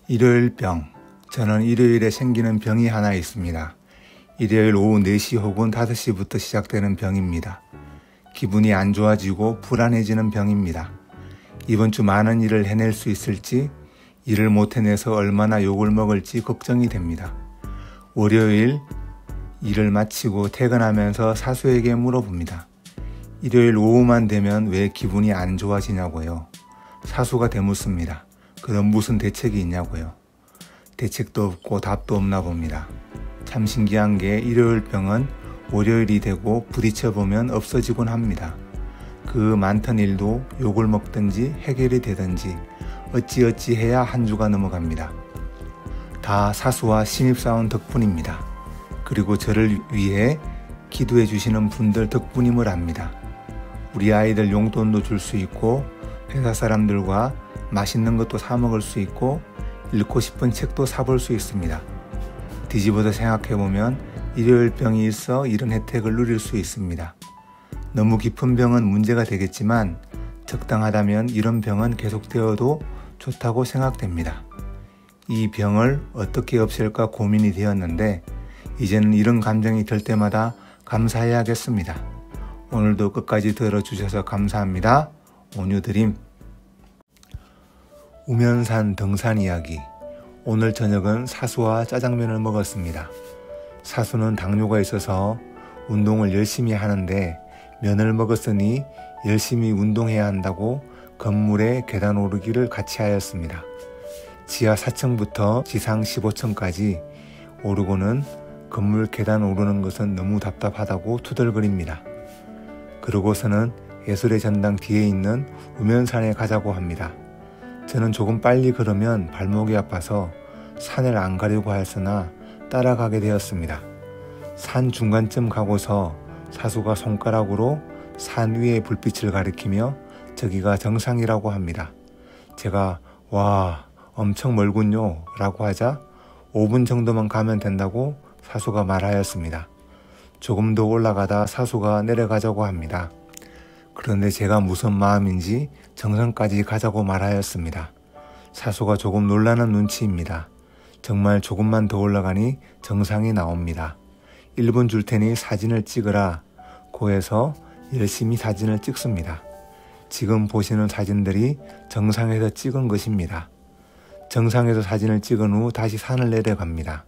일요일병. 저는 일요일에 생기는 병이 하나 있습니다. 일요일 오후 4시 혹은 5시부터 시작되는 병입니다. 기분이 안 좋아지고 불안해지는 병입니다. 이번 주 많은 일을 해낼 수 있을지, 일을 못 해내서 얼마나 욕을 먹을지 걱정이 됩니다. 월요일 일을 마치고 퇴근하면서 사수에게 물어봅니다. 일요일 오후만 되면 왜 기분이 안 좋아지냐고요. 사수가 되묻습니다. 그럼 무슨 대책이 있냐고요. 대책도 없고 답도 없나 봅니다. 참 신기한 게 일요일병은 월요일이 되고 부딪혀보면 없어지곤 합니다. 그 많던 일도 욕을 먹든지 해결이 되든지 어찌어찌 해야 한 주가 넘어갑니다. 다 사수와 신입사원 덕분입니다. 그리고 저를 위해 기도해 주시는 분들 덕분임을 압니다. 우리 아이들 용돈도 줄 수 있고 회사 사람들과 맛있는 것도 사 먹을 수 있고 읽고 싶은 책도 사볼 수 있습니다. 뒤집어서 생각해보면 일요일병이 있어 이런 혜택을 누릴 수 있습니다. 너무 깊은 병은 문제가 되겠지만 적당하다면 이런 병은 계속되어도 좋다고 생각됩니다. 이 병을 어떻게 없앨까 고민이 되었는데 이제는 이런 감정이 들 때마다 감사해야겠습니다. 오늘도 끝까지 들어주셔서 감사합니다. 온유드림. 우면산 등산 이야기. 오늘 저녁은 사수와 짜장면을 먹었습니다. 사수는 당뇨가 있어서 운동을 열심히 하는데 면을 먹었으니 열심히 운동해야 한다고 건물에 계단 오르기를 같이 하였습니다. 지하 4층부터 지상 15층까지 오르고는 건물 계단 오르는 것은 너무 답답하다고 투덜거립니다. 그러고서는 예술의 전당 뒤에 있는 우면산에 가자고 합니다. 저는 조금 빨리 걸으면 발목이 아파서 산을 안 가려고 하였으나 따라가게 되었습니다. 산 중간쯤 가고서 사수가 손가락으로 산 위의 불빛을 가리키며 저기가 정상이라고 합니다. 제가 와 엄청 멀군요 라고 하자 5분 정도만 가면 된다고 사수가 말하였습니다. 조금 더 올라가다 사수가 내려가자고 합니다. 그런데 제가 무슨 마음인지 정상까지 가자고 말하였습니다. 사수가 조금 놀라는 눈치입니다. 정말 조금만 더 올라가니 정상이 나옵니다. 1분 줄 테니 사진을 찍으라 고해서 열심히 사진을 찍습니다. 지금 보시는 사진들이 정상에서 찍은 것입니다. 정상에서 사진을 찍은 후 다시 산을 내려갑니다.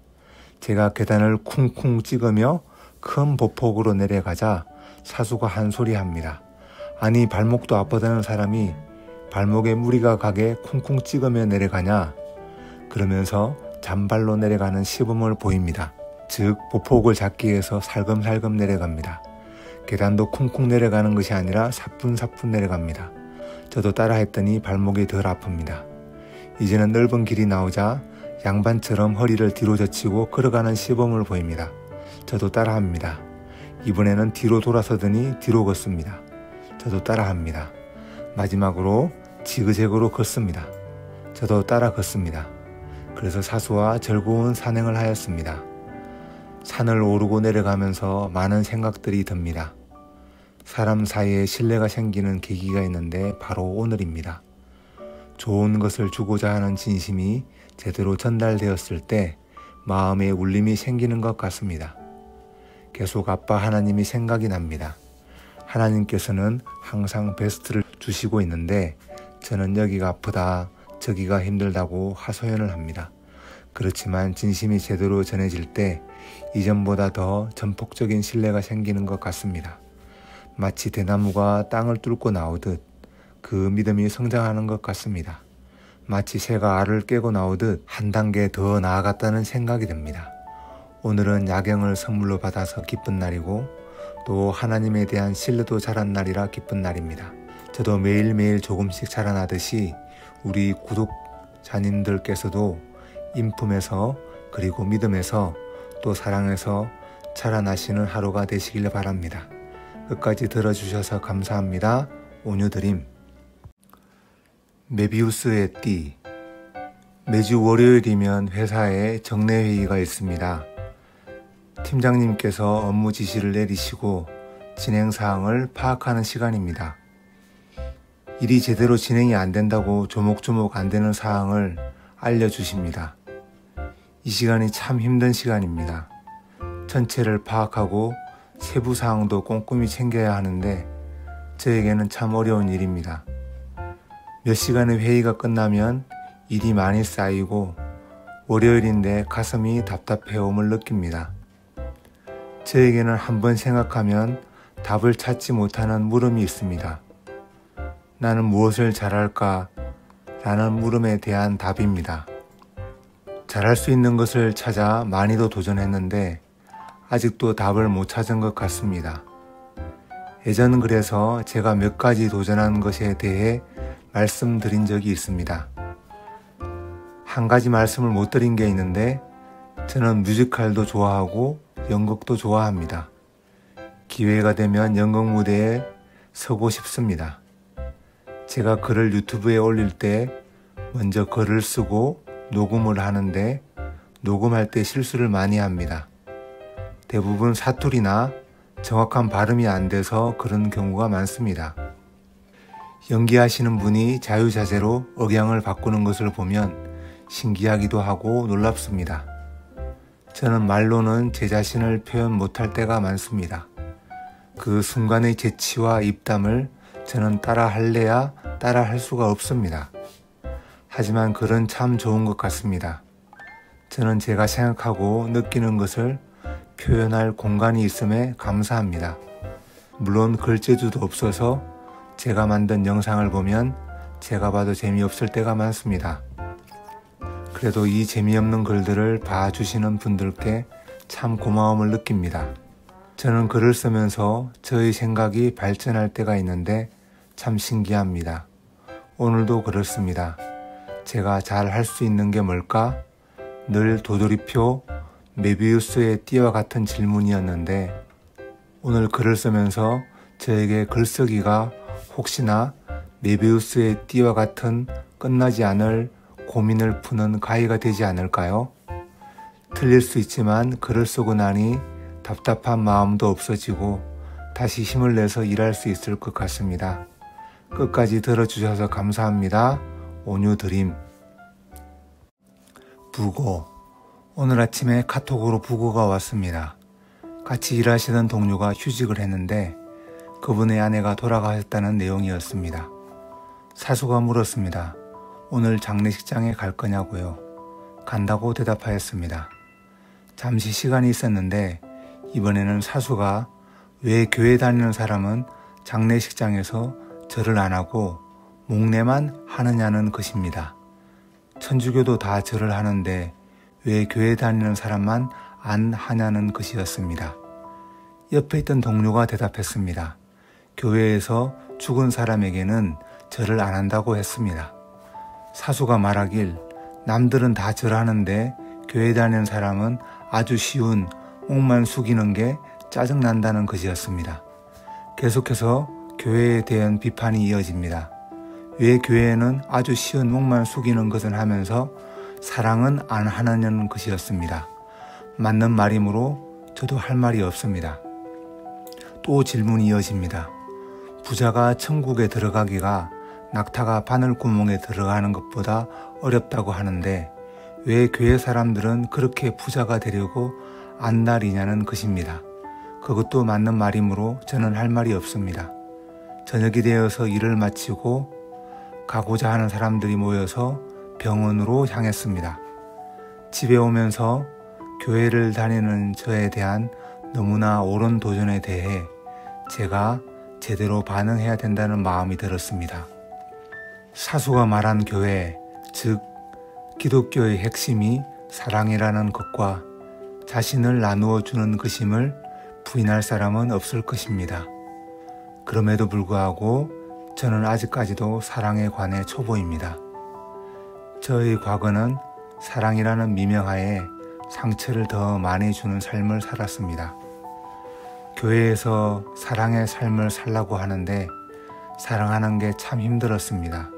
제가 계단을 쿵쿵 찍으며 큰 보폭으로 내려가자 사수가 한 소리 합니다. 아니 발목도 아프다는 사람이 발목에 무리가 가게 쿵쿵 찍으며 내려가냐? 그러면서 잔발로 내려가는 시범을 보입니다. 즉 보폭을 잡기 위해서 살금살금 내려갑니다. 계단도 쿵쿵 내려가는 것이 아니라 사뿐사뿐 내려갑니다. 저도 따라했더니 발목이 덜 아픕니다. 이제는 넓은 길이 나오자 양반처럼 허리를 뒤로 젖히고 걸어가는 시범을 보입니다. 저도 따라합니다. 이번에는 뒤로 돌아서더니 뒤로 걷습니다. 저도 따라합니다. 마지막으로 지그재그로 걷습니다. 저도 따라 걷습니다. 그래서 사수와 즐거운 산행을 하였습니다. 산을 오르고 내려가면서 많은 생각들이 듭니다. 사람 사이에 신뢰가 생기는 계기가 있는데 바로 오늘입니다. 좋은 것을 주고자 하는 진심이 제대로 전달되었을 때 마음에 울림이 생기는 것 같습니다. 계속 아빠 하나님이 생각이 납니다. 하나님께서는 항상 베스트를 주시고 있는데 저는 여기가 아프다, 저기가 힘들다고 하소연을 합니다. 그렇지만 진심이 제대로 전해질 때 이전보다 더 전폭적인 신뢰가 생기는 것 같습니다. 마치 대나무가 땅을 뚫고 나오듯 그 믿음이 성장하는 것 같습니다. 마치 새가 알을 깨고 나오듯 한 단계 더 나아갔다는 생각이 듭니다. 오늘은 야경을 선물로 받아서 기쁜 날이고 또 하나님에 대한 신뢰도 자란 날이라 기쁜 날입니다. 저도 매일매일 조금씩 자라나듯이 우리 구독자님들께서도 인품에서 그리고 믿음에서 또 사랑에서 자라나시는 하루가 되시길 바랍니다. 끝까지 들어주셔서 감사합니다. 온유드림. 메비우스의 띠. 매주 월요일이면 회사에 정례회의가 있습니다. 팀장님께서 업무 지시를 내리시고 진행사항을 파악하는 시간입니다. 일이 제대로 진행이 안 된다고 조목조목 안 되는 사항을 알려주십니다. 이 시간이 참 힘든 시간입니다. 전체를 파악하고 세부 사항도 꼼꼼히 챙겨야 하는데 저에게는 참 어려운 일입니다. 몇 시간의 회의가 끝나면 일이 많이 쌓이고 월요일인데 가슴이 답답해옴을 느낍니다. 저에게는 한번 생각하면 답을 찾지 못하는 물음이 있습니다. 나는 무엇을 잘할까? 라는 물음에 대한 답입니다. 잘할 수 있는 것을 찾아 많이도 도전했는데 아직도 답을 못 찾은 것 같습니다. 예전 그래서 제가 몇 가지 도전한 것에 대해 말씀드린 적이 있습니다. 한 가지 말씀을 못 드린 게 있는데 저는 뮤지컬도 좋아하고 연극도 좋아합니다. 기회가 되면 연극 무대에 서고 싶습니다. 제가 글을 유튜브에 올릴 때 먼저 글을 쓰고 녹음을 하는데 녹음할 때 실수를 많이 합니다. 대부분 사투리나 정확한 발음이 안 돼서 그런 경우가 많습니다. 연기하시는 분이 자유자재로 억양을 바꾸는 것을 보면 신기하기도 하고 놀랍습니다. 저는 말로는 제 자신을 표현 못할 때가 많습니다. 그 순간의 재치와 입담을 저는 따라 할래야 따라 할 수가 없습니다. 하지만 글은 참 좋은 것 같습니다. 저는 제가 생각하고 느끼는 것을 표현할 공간이 있음에 감사합니다. 물론 글재주도 없어서 제가 만든 영상을 보면 제가 봐도 재미없을 때가 많습니다. 그래도 이 재미없는 글들을 봐주시는 분들께 참 고마움을 느낍니다. 저는 글을 쓰면서 저의 생각이 발전할 때가 있는데 참 신기합니다. 오늘도 그렇습니다. 제가 잘 할 수 있는 게 뭘까? 늘 도돌이표 메비우스의 띠와 같은 질문이었는데 오늘 글을 쓰면서 저에게 글쓰기가 혹시나 메비우스의 띠와 같은 끝나지 않을 고민을 푸는 가위가 되지 않을까요? 틀릴 수 있지만 글을 쓰고 나니 답답한 마음도 없어지고 다시 힘을 내서 일할 수 있을 것 같습니다. 끝까지 들어주셔서 감사합니다. 온유드림. 부고. 오늘 아침에 카톡으로 부고가 왔습니다. 같이 일하시던 동료가 휴직을 했는데 그분의 아내가 돌아가셨다는 내용이었습니다. 사수가 물었습니다. 오늘 장례식장에 갈 거냐고요. 간다고 대답하였습니다. 잠시 시간이 있었는데 이번에는 사수가 왜 교회 다니는 사람은 장례식장에서 절을 안 하고 목례만 하느냐는 것입니다. 천주교도 다 절을 하는데 왜 교회 다니는 사람만 안 하냐는 것이었습니다. 옆에 있던 동료가 대답했습니다. 교회에서 죽은 사람에게는 절을 안 한다고 했습니다. 사수가 말하길 남들은 다 절하는데 교회 다니는 사람은 아주 쉬운 목만 숙이는 게 짜증난다는 것이었습니다. 계속해서 교회에 대한 비판이 이어집니다. 왜 교회에는 아주 쉬운 목만 숙이는 것을 하면서 사랑은 안 하느냐는 것이었습니다. 맞는 말이므로 저도 할 말이 없습니다. 또 질문이 이어집니다. 부자가 천국에 들어가기가 낙타가 바늘구멍에 들어가는 것보다 어렵다고 하는데 왜 교회 사람들은 그렇게 부자가 되려고 안달이냐는 것입니다. 그것도 맞는 말이므로 저는 할 말이 없습니다. 저녁이 되어서 일을 마치고 가고자 하는 사람들이 모여서 병원으로 향했습니다. 집에 오면서 교회를 다니는 저에 대한 너무나 옳은 도전에 대해 제가 제대로 반응해야 된다는 마음이 들었습니다. 사수가 말한 교회, 즉 기독교의 핵심이 사랑이라는 것과 자신을 나누어 주는 것임을 부인할 사람은 없을 것입니다. 그럼에도 불구하고 저는 아직까지도 사랑에 관해 초보입니다. 저의 과거는 사랑이라는 미명하에 상처를 더 많이 주는 삶을 살았습니다. 교회에서 사랑의 삶을 살라고 하는데 사랑하는 게 참 힘들었습니다.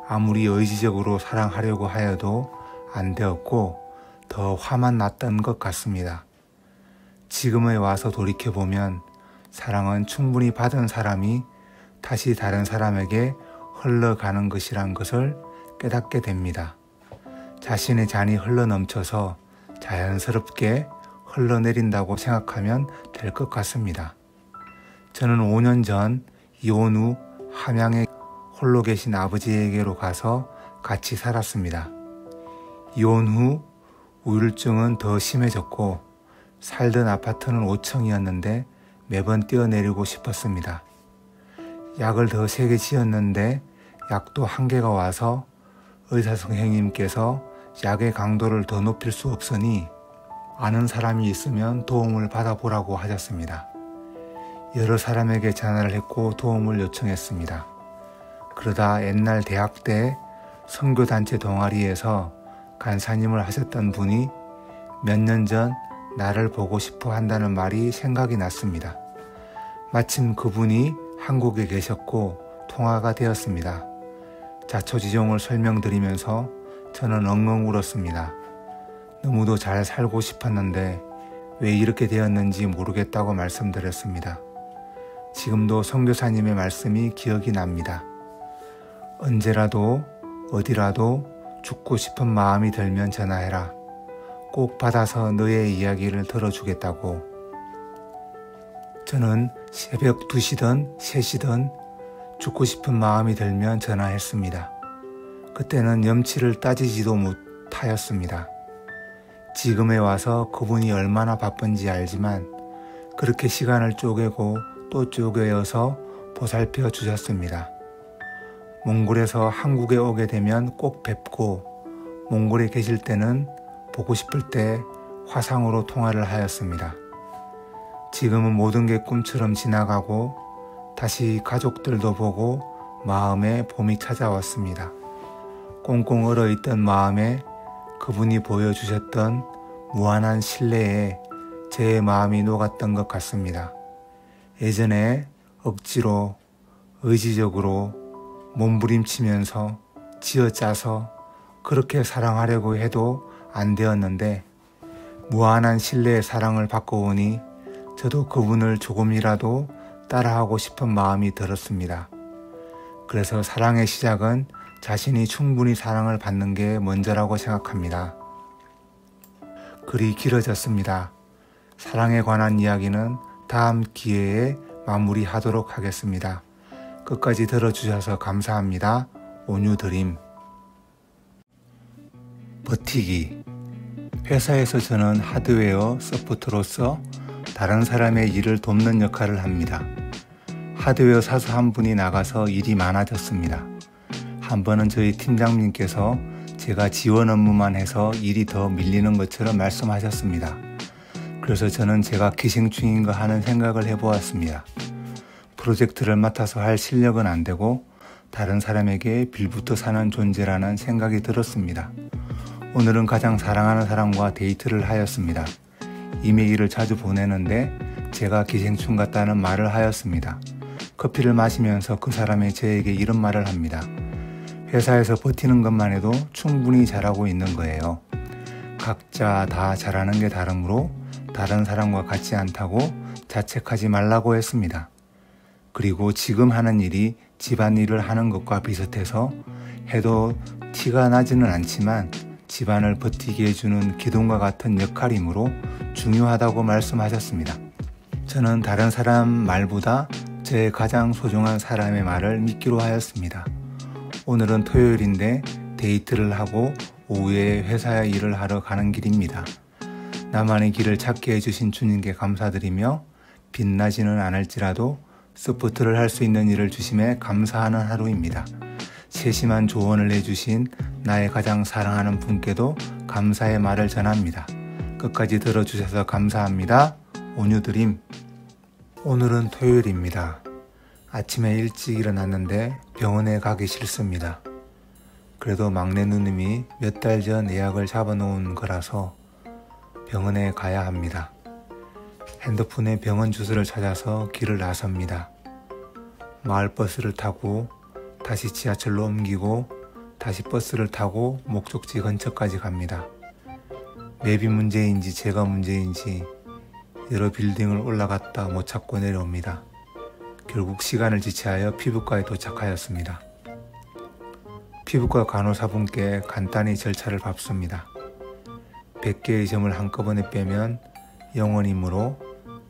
아무리 의지적으로 사랑하려고 하여도 안 되었고 더 화만 났던 것 같습니다. 지금에 와서 돌이켜보면 사랑은 충분히 받은 사람이 다시 다른 사람에게 흘러가는 것이란 것을 깨닫게 됩니다. 자신의 잔이 흘러넘쳐서 자연스럽게 흘러내린다고 생각하면 될 것 같습니다. 저는 5년 전 이혼 후 함양에 홀로 계신 아버지에게로 가서 같이 살았습니다. 이혼 후 우울증은 더 심해졌고 살던 아파트는 5층이었는데 매번 뛰어내리고 싶었습니다. 약을 더 세게 지었는데 약도 한계가 와서 의사 선생님께서 약의 강도를 더 높일 수 없으니 아는 사람이 있으면 도움을 받아보라고 하셨습니다. 여러 사람에게 전화를 했고 도움을 요청했습니다. 그러다 옛날 대학 때 선교단체 동아리에서 간사님을 하셨던 분이 몇 년 전 나를 보고 싶어 한다는 말이 생각이 났습니다. 마침 그분이 한국에 계셨고 통화가 되었습니다. 자초지종을 설명드리면서 저는 엉엉 울었습니다. 너무도 잘 살고 싶었는데 왜 이렇게 되었는지 모르겠다고 말씀드렸습니다. 지금도 선교사님의 말씀이 기억이 납니다. 언제라도 어디라도 죽고 싶은 마음이 들면 전화해라. 꼭 받아서 너의 이야기를 들어주겠다고. 저는 새벽 2시든 3시든 죽고 싶은 마음이 들면 전화했습니다. 그때는 염치를 따지지도 못하였습니다. 지금에 와서 그분이 얼마나 바쁜지 알지만 그렇게 시간을 쪼개고 또 쪼개어서 보살펴 주셨습니다. 몽골에서 한국에 오게 되면 꼭 뵙고 몽골에 계실 때는 보고 싶을 때 화상으로 통화를 하였습니다. 지금은 모든 게 꿈처럼 지나가고 다시 가족들도 보고 마음에 봄이 찾아왔습니다. 꽁꽁 얼어있던 마음에 그분이 보여주셨던 무한한 신뢰에 제 마음이 녹았던 것 같습니다. 예전에 억지로 의지적으로 몸부림치면서 쥐어짜서 그렇게 사랑하려고 해도 안 되었는데 무한한 신뢰의 사랑을 받고 오니 저도 그분을 조금이라도 따라하고 싶은 마음이 들었습니다. 그래서 사랑의 시작은 자신이 충분히 사랑을 받는 게 먼저라고 생각합니다. 글이 길어졌습니다. 사랑에 관한 이야기는 다음 기회에 마무리하도록 하겠습니다. 끝까지 들어주셔서 감사합니다. 온유드림. 버티기. 회사에서 저는 하드웨어 서포터로서 다른 사람의 일을 돕는 역할을 합니다. 하드웨어 사수 한 분이 나가서 일이 많아졌습니다. 한 번은 저희 팀장님께서 제가 지원 업무만 해서 일이 더 밀리는 것처럼 말씀하셨습니다. 그래서 저는 제가 기생충인가 하는 생각을 해보았습니다. 프로젝트를 맡아서 할 실력은 안 되고 다른 사람에게 빌부터 사는 존재라는 생각이 들었습니다. 오늘은 가장 사랑하는 사람과 데이트를 하였습니다. 이메일을 자주 보내는데 제가 기생충 같다는 말을 하였습니다. 커피를 마시면서 그 사람이 저에게 이런 말을 합니다. 회사에서 버티는 것만 해도 충분히 잘하고 있는 거예요. 각자 다 잘하는 게 다르므로 다른 사람과 같지 않다고 자책하지 말라고 했습니다. 그리고 지금 하는 일이 집안일을 하는 것과 비슷해서 해도 티가 나지는 않지만 집안을 버티게 해주는 기둥과 같은 역할이므로 중요하다고 말씀하셨습니다. 저는 다른 사람 말보다 제 가장 소중한 사람의 말을 믿기로 하였습니다. 오늘은 토요일인데 데이트를 하고 오후에 회사 일을 하러 가는 길입니다. 나만의 길을 찾게 해주신 주님께 감사드리며 빛나지는 않을지라도 서포트를 할 수 있는 일을 주심에 감사하는 하루입니다. 세심한 조언을 해주신 나의 가장 사랑하는 분께도 감사의 말을 전합니다. 끝까지 들어주셔서 감사합니다. 온유드림. 오늘은 토요일입니다. 아침에 일찍 일어났는데 병원에 가기 싫습니다. 그래도 막내 누님이 몇 달 전 예약을 잡아놓은 거라서 병원에 가야 합니다. 핸드폰에 병원 주소를 찾아서 길을 나섭니다. 마을버스를 타고 다시 지하철로 옮기고 다시 버스를 타고 목적지 근처까지 갑니다. 맵이 문제인지 제가 문제인지 여러 빌딩을 올라갔다 못 찾고 내려옵니다. 결국 시간을 지체하여 피부과에 도착하였습니다. 피부과 간호사분께 간단히 절차를 밟습니다. 100개의 점을 한꺼번에 빼면 0원이므로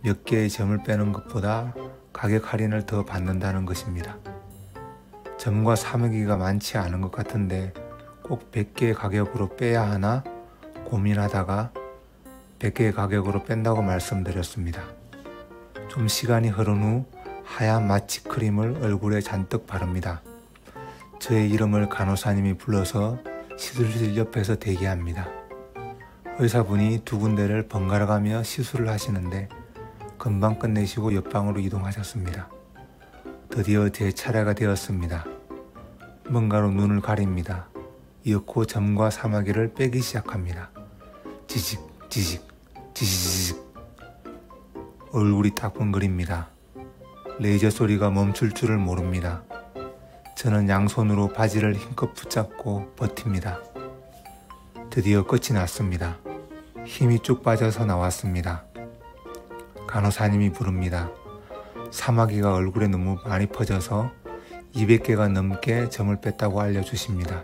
몇 개의 점을 빼는 것보다 가격 할인을 더 받는다는 것입니다. 점과 사마귀가 많지 않은 것 같은데 꼭 100개의 가격으로 빼야 하나 고민하다가 100개의 가격으로 뺀다고 말씀드렸습니다. 좀 시간이 흐른 후 하얀 마취 크림을 얼굴에 잔뜩 바릅니다. 저의 이름을 간호사님이 불러서 시술실 옆에서 대기합니다. 의사분이 두 군데를 번갈아 가며 시술을 하시는데 금방 끝내시고 옆방으로 이동하셨습니다. 드디어 제 차례가 되었습니다. 뭔가로 눈을 가립니다. 이윽고 점과 사마귀를 빼기 시작합니다. 지직 지직 지직. 얼굴이 따끔거립니다. 레이저 소리가 멈출 줄을 모릅니다. 저는 양손으로 바지를 힘껏 붙잡고 버팁니다. 드디어 끝이 났습니다. 힘이 쭉 빠져서 나왔습니다. 간호사님이 부릅니다. 사마귀가 얼굴에 너무 많이 퍼져서 200개가 넘게 점을 뺐다고 알려주십니다.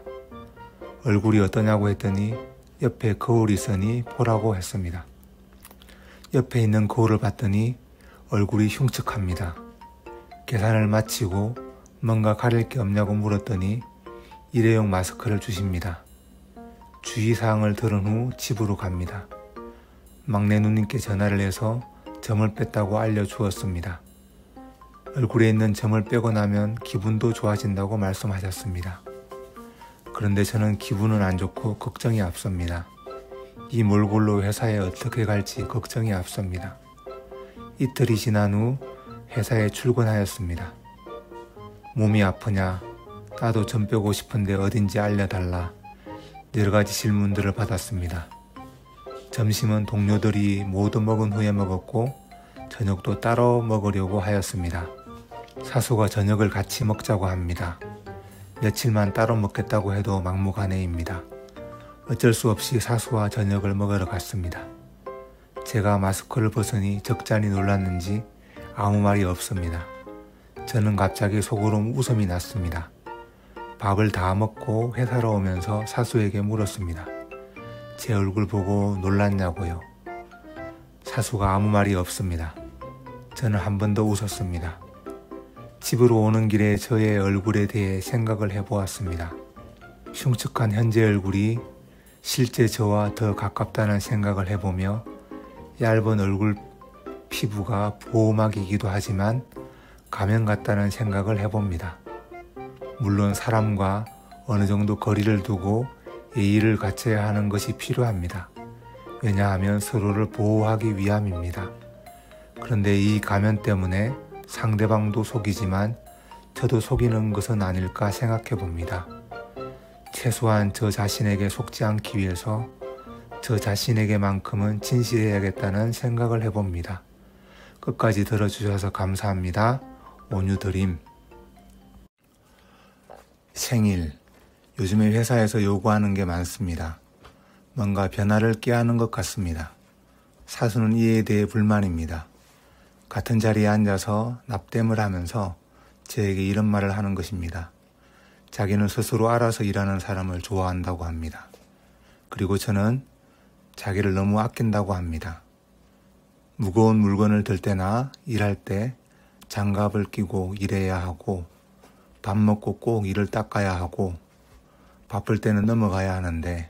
얼굴이 어떠냐고 했더니 옆에 거울이 있으니 보라고 했습니다. 옆에 있는 거울을 봤더니 얼굴이 흉측합니다. 계산을 마치고 뭔가 가릴 게 없냐고 물었더니 일회용 마스크를 주십니다. 주의사항을 들은 후 집으로 갑니다. 막내 누님께 전화를 해서 점을 뺐다고 알려주었습니다. 얼굴에 있는 점을 빼고 나면 기분도 좋아진다고 말씀하셨습니다. 그런데 저는 기분은 안 좋고 걱정이 앞섭니다. 이 몰골로 회사에 어떻게 갈지 걱정이 앞섭니다. 이틀이 지난 후 회사에 출근하였습니다. 몸이 아프냐? 나도 점 빼고 싶은데 어딘지 알려달라. 여러 가지 질문들을 받았습니다. 점심은 동료들이 모두 먹은 후에 먹었고 저녁도 따로 먹으려고 하였습니다. 사수가 저녁을 같이 먹자고 합니다. 며칠만 따로 먹겠다고 해도 막무가내입니다. 어쩔 수 없이 사수와 저녁을 먹으러 갔습니다. 제가 마스크를 벗으니 적잖이 놀랐는지 아무 말이 없습니다. 저는 갑자기 속으로 웃음이 났습니다. 밥을 다 먹고 회사로 오면서 사수에게 물었습니다. 제 얼굴 보고 놀랐냐고요. 사수가 아무 말이 없습니다. 저는 한 번 더 웃었습니다. 집으로 오는 길에 저의 얼굴에 대해 생각을 해보았습니다. 흉측한 현재 얼굴이 실제 저와 더 가깝다는 생각을 해보며 얇은 얼굴 피부가 보호막이기도 하지만 가면 같다는 생각을 해봅니다. 물론 사람과 어느 정도 거리를 두고 예의를 갖춰야 하는 것이 필요합니다. 왜냐하면 서로를 보호하기 위함입니다. 그런데 이 가면 때문에 상대방도 속이지만 저도 속이는 것은 아닐까 생각해 봅니다. 최소한 저 자신에게 속지 않기 위해서 저 자신에게만큼은 진실해야겠다는 생각을 해봅니다. 끝까지 들어주셔서 감사합니다. 온유드림. 생일. 요즘에 회사에서 요구하는 게 많습니다. 뭔가 변화를 꾀하는 것 같습니다. 사수는 이에 대해 불만입니다. 같은 자리에 앉아서 납땜을 하면서 저에게 이런 말을 하는 것입니다. 자기는 스스로 알아서 일하는 사람을 좋아한다고 합니다. 그리고 저는 자기를 너무 아낀다고 합니다. 무거운 물건을 들 때나 일할 때 장갑을 끼고 일해야 하고 밥 먹고 꼭 이를 닦아야 하고 바쁠 때는 넘어가야 하는데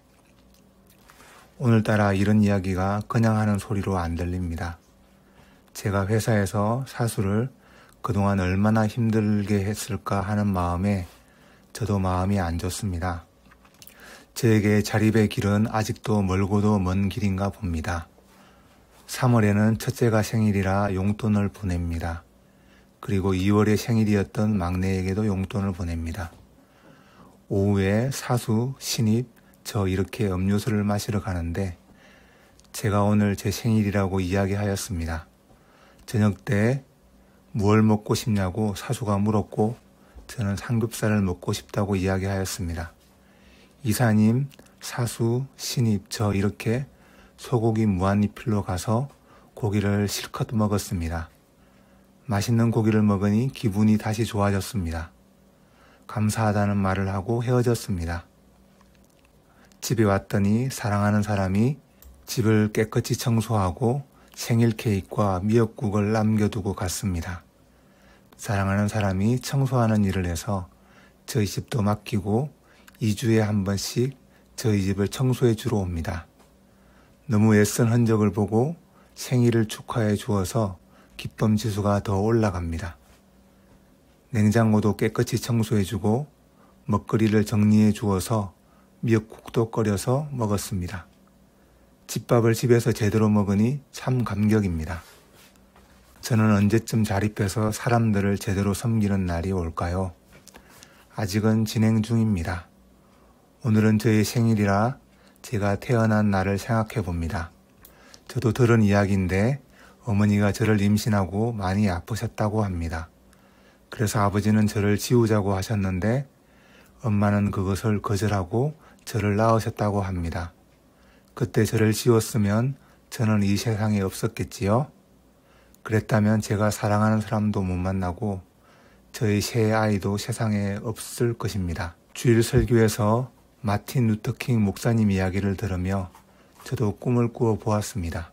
오늘따라 이런 이야기가 그냥 하는 소리로 안 들립니다. 제가 회사에서 사수를 그동안 얼마나 힘들게 했을까 하는 마음에 저도 마음이 안 좋습니다. 저에게 자립의 길은 아직도 멀고도 먼 길인가 봅니다. 3월에는 첫째가 생일이라 용돈을 보냅니다. 그리고 2월에 생일이었던 막내에게도 용돈을 보냅니다. 오후에 사수, 신입, 저 이렇게 음료수를 마시러 가는데 제가 오늘 제 생일이라고 이야기하였습니다. 저녁 때 무얼 먹고 싶냐고 사수가 물었고 저는 삼겹살을 먹고 싶다고 이야기하였습니다. 이사님, 사수, 신입, 저 이렇게 소고기 무한리필로 가서 고기를 실컷 먹었습니다. 맛있는 고기를 먹으니 기분이 다시 좋아졌습니다. 감사하다는 말을 하고 헤어졌습니다. 집에 왔더니 사랑하는 사람이 집을 깨끗이 청소하고 생일 케이크와 미역국을 남겨두고 갔습니다. 사랑하는 사람이 청소하는 일을 해서 저희 집도 맡기고 2주에 한 번씩 저희 집을 청소해 주러 옵니다. 너무 애쓴 흔적을 보고 생일을 축하해 주어서 기쁨 지수가 더 올라갑니다. 냉장고도 깨끗이 청소해 주고 먹거리를 정리해 주어서 미역국도 끓여서 먹었습니다. 집밥을 집에서 제대로 먹으니 참 감격입니다. 저는 언제쯤 자립해서 사람들을 제대로 섬기는 날이 올까요? 아직은 진행 중입니다. 오늘은 저의 생일이라 제가 태어난 날을 생각해 봅니다. 저도 들은 이야기인데 어머니가 저를 임신하고 많이 아프셨다고 합니다. 그래서 아버지는 저를 지우자고 하셨는데 엄마는 그것을 거절하고 저를 낳으셨다고 합니다. 그때 저를 지웠으면 저는 이 세상에 없었겠지요? 그랬다면 제가 사랑하는 사람도 못 만나고 저의 새 아이도 세상에 없을 것입니다. 주일 설교에서 마틴 루터킹 목사님 이야기를 들으며 저도 꿈을 꾸어 보았습니다.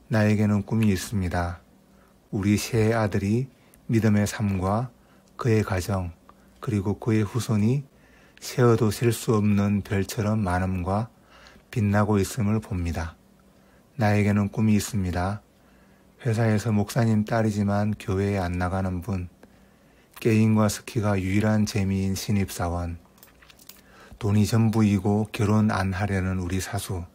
나에게는 꿈이 있습니다. 우리 새 아들이 믿음의 삶과 그의 가정 그리고 그의 후손이 세어도 셀 수 없는 별처럼 많음과 빛나고 있음을 봅니다. 나에게는 꿈이 있습니다. 회사에서 목사님 딸이지만 교회에 안 나가는 분, 게임과 스키가 유일한 재미인 신입사원, 돈이 전부이고 결혼 안 하려는 우리 사수,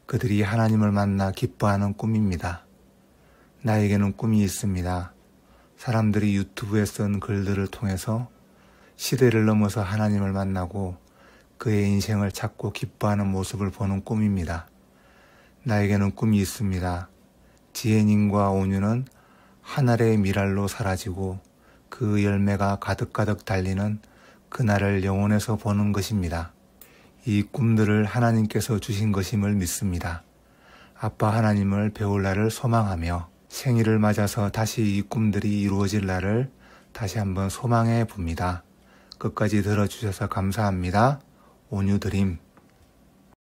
그들이 하나님을 만나 기뻐하는 꿈입니다. 나에게는 꿈이 있습니다. 사람들이 유튜브에 쓴 글들을 통해서 시대를 넘어서 하나님을 만나고 그의 인생을 찾고 기뻐하는 모습을 보는 꿈입니다. 나에게는 꿈이 있습니다. 지혜님과 온유는 하늘의 미랄로 사라지고 그 열매가 가득가득 달리는 그날을 영혼에서 보는 것입니다. 이 꿈들을 하나님께서 주신 것임을 믿습니다. 아빠 하나님을 배울 날을 소망하며 생일을 맞아서 다시 이 꿈들이 이루어질 날을 다시 한번 소망해 봅니다. 끝까지 들어주셔서 감사합니다. 온유드림.